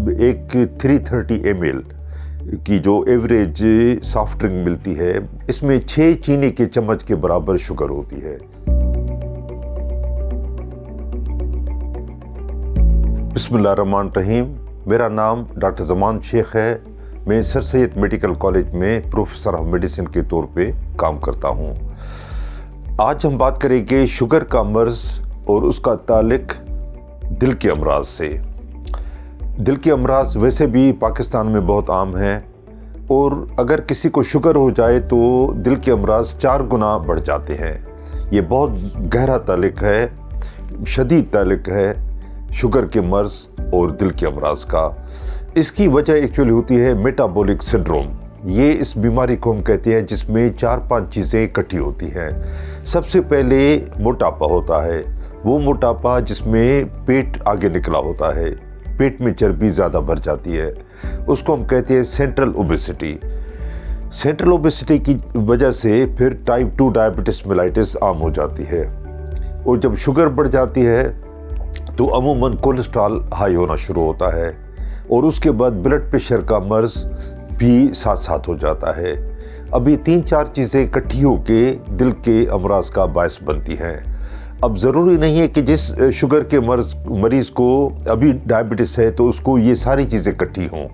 एक 330 ml की जो एवरेज सॉफ्ट ड्रिंक मिलती है, इसमें 6 चीनी के चम्मच के बराबर शुगर होती है। बिस्मिल्लाहिर्रहमानिर्रहीम। मेरा नाम डॉक्टर ज़मान शेख है। मैं सर सैयद मेडिकल कॉलेज में प्रोफेसर ऑफ मेडिसिन के तौर पे काम करता हूँ। आज हम बात करेंगे शुगर का मर्ज़ और उसका ताल्लुक़ दिल के अमराज से। दिल के अमराज वैसे भी पाकिस्तान में बहुत आम हैं और अगर किसी को शुगर हो जाए तो दिल के अमराज 4 गुना बढ़ जाते हैं। ये बहुत गहरा ताल्लुक़ है, शदीद ताल्लुक़ है शुगर के मर्ज़ और दिल के अमराज का। इसकी वजह एक्चुअली होती है मेटाबॉलिक सिंड्रोम। ये इस बीमारी को हम कहते हैं जिसमें 4-5 चीज़ें इकट्ठी होती हैं। सबसे पहले मोटापा होता है, वो मोटापा जिसमें पेट आगे निकला होता है, पेट में चर्बी ज़्यादा भर जाती है, उसको हम कहते हैं सेंट्रल ओबेसिटी। सेंट्रल ओबेसिटी की वजह से फिर टाइप 2 डायबिटीज़ मेलाइटिस आम हो जाती है। और जब शुगर बढ़ जाती है तो अमूमन कोलेस्ट्रॉल हाई होना शुरू होता है और उसके बाद ब्लड प्रेशर का मर्ज़ भी साथ साथ हो जाता है। अभी 3-4 चीज़ें इकट्ठी होकर दिल के अमराज का बायस बनती हैं। अब ज़रूरी नहीं है कि जिस शुगर के मरीज़ को अभी डायबिटीज़ है तो उसको ये सारी चीज़ें इकट्ठी हों।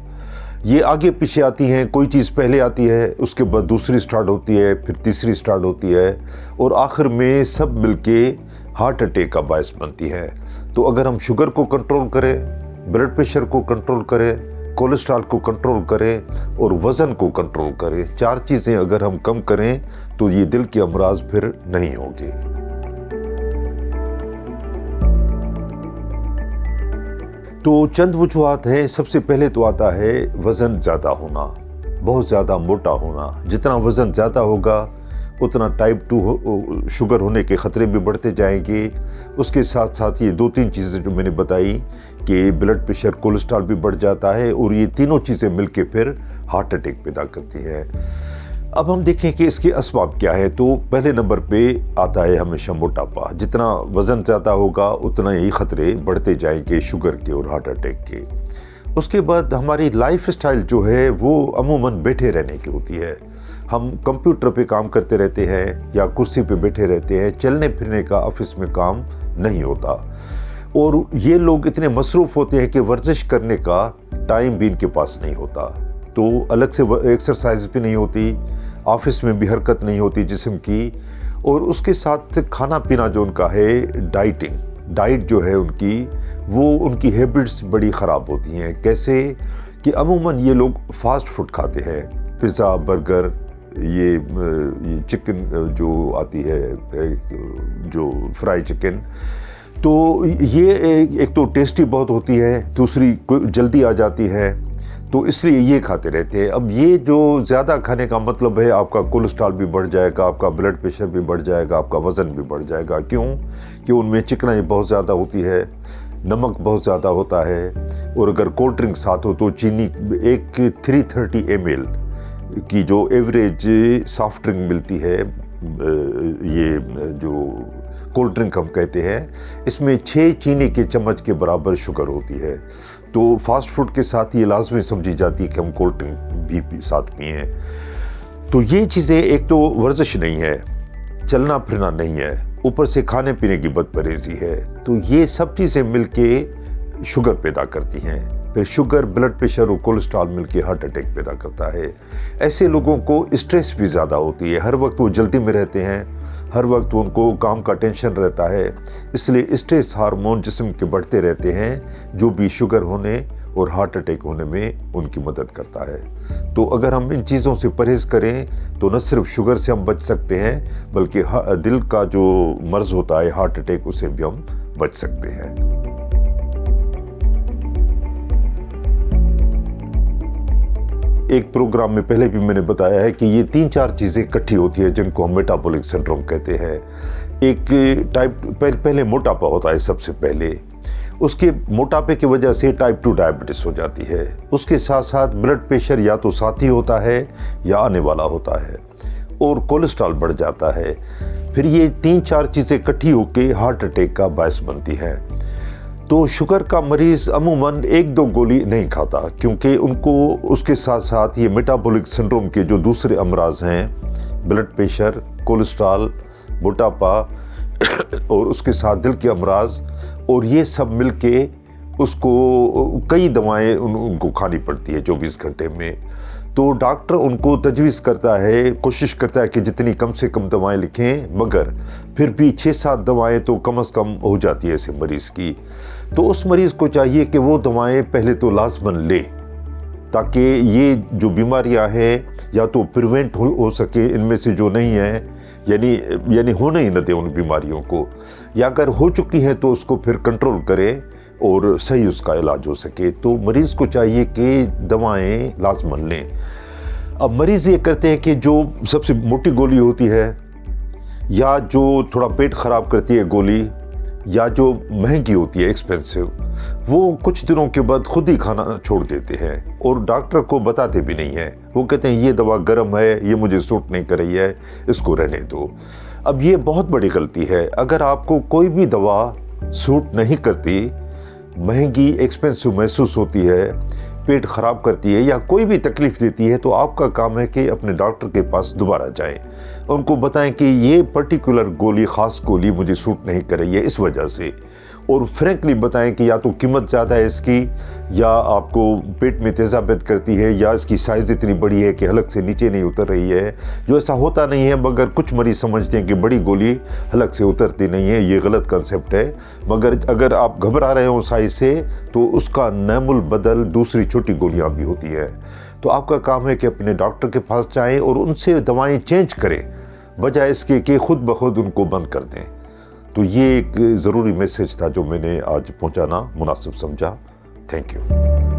ये आगे पीछे आती हैं, कोई चीज़ पहले आती है, उसके बाद दूसरी स्टार्ट होती है, फिर तीसरी स्टार्ट होती है और आखिर में सब मिलके हार्ट अटैक का बायस बनती है। तो अगर हम शुगर को कंट्रोल करें, ब्लड प्रेशर को कंट्रोल करें, कोलेस्ट्रॉल को कंट्रोल करें और वज़न को कंट्रोल करें, 4 चीज़ें अगर हम कम करें तो ये दिल के अमराज फिर नहीं होंगे। तो चंद वजूहात हैं। सबसे पहले तो आता है वज़न ज़्यादा होना, बहुत ज़्यादा मोटा होना। जितना वज़न ज़्यादा होगा उतना टाइप 2 शुगर होने के ख़तरे भी बढ़ते जाएंगे। उसके साथ साथ ये 2-3 चीज़ें जो मैंने बताई कि ब्लड प्रेशर, कोलेस्ट्रॉल भी बढ़ जाता है और ये तीनों चीज़ें मिलके फिर हार्ट अटैक पैदा करती हैं। अब हम देखें कि इसके असबाब क्या है। तो पहले नंबर पे आता है हमेशा मोटापा। जितना वज़न ज़्यादा होगा उतना ही ख़तरे बढ़ते जाएंगे शुगर के और हार्ट अटैक के। उसके बाद हमारी लाइफ स्टाइल जो है वो अमूमन बैठे रहने की होती है। हम कंप्यूटर पे काम करते रहते हैं या कुर्सी पे बैठे रहते हैं, चलने फिरने का ऑफिस में काम नहीं होता। और ये लोग इतने मसरूफ़ होते हैं कि वर्जिश करने का टाइम भी इनके पास नहीं होता। तो अलग से एक्सरसाइज भी नहीं होती, ऑफिस में भी हरकत नहीं होती जिस्म की। और उसके साथ खाना पीना जो उनका है, डाइट जो है उनकी, वो उनकी हैबिट्स बड़ी ख़राब होती हैं। कैसे कि अमूमन ये लोग फास्ट फूड खाते हैं, पिज़्ज़ा, बर्गर, ये चिकन जो आती है, जो फ्राई चिकन, तो ये एक तो टेस्टी बहुत होती है, दूसरी जल्दी आ जाती है, तो इसलिए ये खाते रहते हैं। अब ये जो ज़्यादा खाने का मतलब है आपका कोलेस्ट्रॉल भी बढ़ जाएगा, आपका ब्लड प्रेशर भी बढ़ जाएगा, आपका वज़न भी बढ़ जाएगा। क्यों? कि उनमें चिकनाई बहुत ज़्यादा होती है, नमक बहुत ज़्यादा होता है और अगर कोल्ड ड्रिंक साथ हो तो चीनी, एक 330 ml की जो एवरेज सॉफ्ट ड्रिंक मिलती है, ये जो कोल्ड ड्रिंक हम कहते हैं, इसमें 6 चीनी के चम्मच के बराबर शुगर होती है। तो फास्ट फूड के साथ ये लाजमी समझी जाती है कि हम कोल्ड ड्रिंक भी साथ पिएं। तो ये चीज़ें, एक तो वर्जिश नहीं है, चलना फिरना नहीं है, ऊपर से खाने पीने की बदपरहेज़ी है, तो ये सब चीज़ें मिलके शुगर पैदा करती हैं। फिर शुगर, ब्लड प्रेशर और कोलेस्ट्रॉल मिलके हार्ट अटैक पैदा करता है। ऐसे लोगों को स्ट्रेस भी ज़्यादा होती है, हर वक्त वो जल्दी में रहते हैं, हर वक्त उनको काम का टेंशन रहता है, इसलिए स्ट्रेस हार्मोन जिस्म के बढ़ते रहते हैं, जो भी शुगर होने और हार्ट अटैक होने में उनकी मदद करता है। तो अगर हम इन चीज़ों से परहेज़ करें तो न सिर्फ शुगर से हम बच सकते हैं बल्कि दिल का जो मर्ज़ होता है, हार्ट अटैक, उससे भी हम बच सकते हैं। एक प्रोग्राम में पहले भी मैंने बताया है कि ये 3-4 चीज़ें इकट्ठी होती है जिनको हम मेटाबॉलिक सिंड्रोम कहते हैं। एक पहले मोटापा होता है सबसे पहले, उसके मोटापे की वजह से टाइप 2 डायबिटीज़ हो जाती है। उसके साथ साथ ब्लड प्रेशर या तो साथ ही होता है या आने वाला होता है और कोलेस्ट्रॉल बढ़ जाता है। फिर ये 3-4 चीज़ें इकट्ठी होकर हार्ट अटैक का बायस बनती हैं। تو شوگر کا مریض عموماً 1-2 گولی نہیں کھاتا، کیونکہ ان کو اس کے ساتھ ساتھ یہ میٹابولک سنڈروم کے جو دوسرے امراض ہیں، بلڈ پریشر، کولیسٹرول، موٹاپا اور اس کے ساتھ دل کے امراض، اور یہ سب مل کے اس کو کئی دوائیں ان کو کھانی پڑتی ہے 24 گھنٹے میں۔ تو ڈاکٹر ان کو تجویز کرتا ہے، کوشش کرتا ہے کہ جتنی کم سے کم دوائیں لکھیں، مگر پھر بھی 6-7 دوائیں تو کم از کم ہو جاتی ہے ایسے مریض کی۔ تو اس مریض کو چاہیے کہ وہ دوائیں پہلے تو لازماً لے، تاکہ یہ جو بیماریاں ہیں یا تو پریونٹ ہو سکے، ان میں سے جو نہیں ہیں یعنی ہونے ہی نہ دے ان بیماریوں کو، یا اگر ہو چکی ہیں تو اس کو پھر کنٹرول کرے اور صحیح اس کا علاج ہو سکے۔ تو مریض کو چاہیے کہ دوائیں لازماً لیں۔ اب مریض یہ کرتے ہیں کہ جو سب سے موٹی گولی ہوتی ہے، یا جو تھوڑا پیٹ خراب کرتی ہے گولی، یا جو مہنگی ہوتی ہے ایکسپینسو، وہ کچھ دنوں کے بعد خود ہی کھانا چھوڑ دیتے ہیں اور ڈاکٹر کو بتاتے بھی نہیں ہیں۔ وہ کہتے ہیں یہ دوا گرم ہے، یہ مجھے سوٹ نہیں کر رہی ہے، اس کو رہنے دو۔ اب یہ بہت بڑی غلطی ہے۔ اگر آپ کو کوئی بھی دوا سوٹ نہیں کرتی، مہنگی ایکسپینسو محسوس ہوتی ہے، پیٹ خراب کرتی ہے، یا کوئی بھی تکلیف دیتی ہے، تو آپ کا کام ہے کہ اپنے ڈاکٹر کے پاس دوبارہ جائیں، ان کو بتائیں کہ یہ پرٹیکولر گولی، خاص گولی مجھے سوٹ نہیں کر رہی ہے اس وجہ سے، اور فرینکلی بتائیں کہ یا تو قیمت زیادہ ہے اس کی، یا آپ کو پیٹ میں تیزابیت کرتی ہے، یا اس کی سائز اتنی بڑی ہے کہ حلق سے نیچے نہیں اتر رہی ہے، جو ایسا ہوتا نہیں ہے، مگر کچھ مریض سمجھتے ہیں کہ بڑی گولی حلق سے اترتی نہیں ہے۔ یہ غلط کنسیپٹ ہے، مگر اگر آپ گھبرا رہے ہوں سائز سے، تو اس کا نعم البدل دوسری چھوٹی گولیاں بھی ہوتی ہیں۔ تو آپ کا کام ہے کہ اپنے ڈاکٹر کے پاس جائیں اور ان سے دوائیں چینج کریں، بجائے اس کے کہ خود بخود ان کو بند کر دیں۔ تو یہ ایک ضروری میسیج تھا جو میں نے آج پہنچانا مناسب سمجھا۔ Thank you.